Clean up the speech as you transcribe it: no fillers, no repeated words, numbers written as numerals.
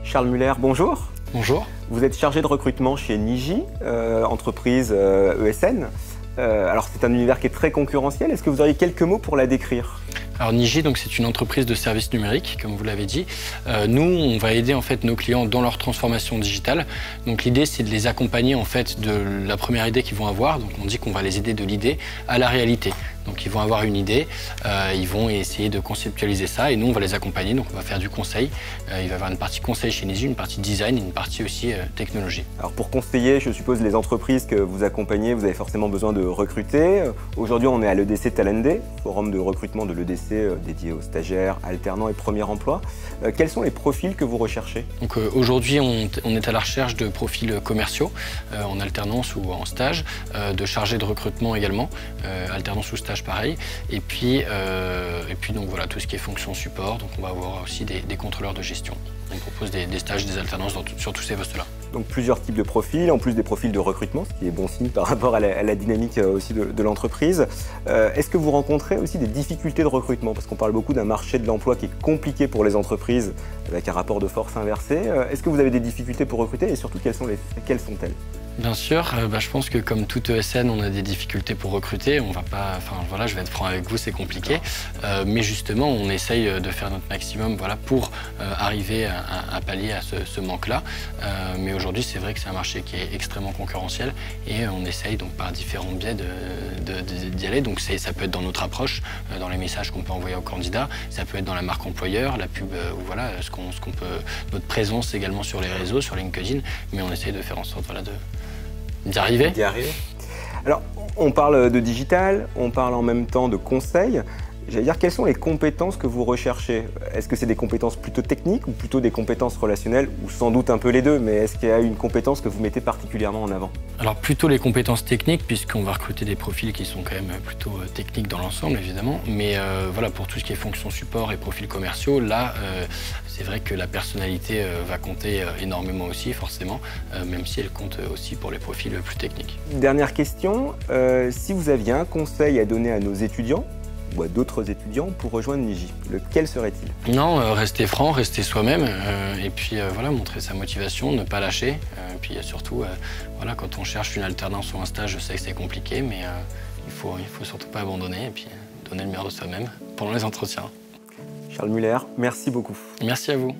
Charles Muller, bonjour. Bonjour. Vous êtes chargé de recrutement chez Niji, entreprise ESN. Alors c'est un univers qui est très concurrentiel. Est-ce que vous auriez quelques mots pour la décrire ? Alors Niji, c'est une entreprise de services numériques, comme vous l'avez dit. Nous, on va aider en fait nos clients dans leur transformation digitale. Donc l'idée, c'est de les accompagner en fait de la première idée qu'ils vont avoir. Donc on dit qu'on va les aider de l'idée à la réalité. Donc ils vont avoir une idée, ils vont essayer de conceptualiser ça et nous on va les accompagner, donc on va faire du conseil. Il va y avoir une partie conseil chez Niji, une partie design et une partie aussi technologie. Alors pour conseiller, je suppose, les entreprises que vous accompagnez, vous avez forcément besoin de recruter. Aujourd'hui on est à l'EDC Talent Day, forum de recrutement de l'EDC dédié aux stagiaires, alternants et premiers emplois. Quels sont les profils que vous recherchez ? Donc aujourd'hui on est à la recherche de profils commerciaux, en alternance ou en stage, de chargés de recrutement également, alternance ou stage pareil, et puis donc voilà, tout ce qui est fonction support, donc on va avoir aussi des contrôleurs de gestion. On propose des stages, des alternances sur tous ces postes-là. Donc plusieurs types de profils, en plus des profils de recrutement, ce qui est bon signe par rapport à la dynamique aussi de l'entreprise. Est-ce que vous rencontrez aussi des difficultés de recrutement? Parce qu'on parle beaucoup d'un marché de l'emploi qui est compliqué pour les entreprises, avec un rapport de force inversé. Est-ce que vous avez des difficultés pour recruter et surtout quelles sont-elles? Bien sûr, je pense que comme toute ESN, on a des difficultés pour recruter. On va pas, je vais être franc avec vous, c'est compliqué. Mais justement, on essaye de faire notre maximum, pour arriver à pallier à ce manque-là. Mais aujourd'hui, c'est vrai que c'est un marché qui est extrêmement concurrentiel et on essaye donc par différents biais d'y aller. Donc ça peut être dans notre approche, dans les messages qu'on peut envoyer aux candidats. Ça peut être dans la marque employeur, la pub, notre présence également sur les réseaux, sur LinkedIn. Mais on essaye de faire en sorte, d'y arriver. Alors, on parle de digital, on parle en même temps de conseil. J'allais dire, quelles sont les compétences que vous recherchez? Est-ce que c'est des compétences plutôt techniques ou plutôt des compétences relationnelles? Ou sans doute un peu les deux, mais est-ce qu'il y a une compétence que vous mettez particulièrement en avant? Alors plutôt les compétences techniques, puisqu'on va recruter des profils qui sont quand même plutôt techniques dans l'ensemble, évidemment. Mais pour tout ce qui est fonction support et profils commerciaux, là, c'est vrai que la personnalité va compter énormément aussi, forcément, même si elle compte aussi pour les profils plus techniques. Dernière question, si vous aviez un conseil à donner à nos étudiants, ou à d'autres étudiants pour rejoindre Niji, lequel serait-il? Non, rester franc, rester soi-même, et puis montrer sa motivation, ne pas lâcher. Et puis surtout, quand on cherche une alternance ou un stage, je sais que c'est compliqué, mais il faut surtout pas abandonner et puis donner le meilleur de soi-même pendant les entretiens. Charles Muller, merci beaucoup. Merci à vous.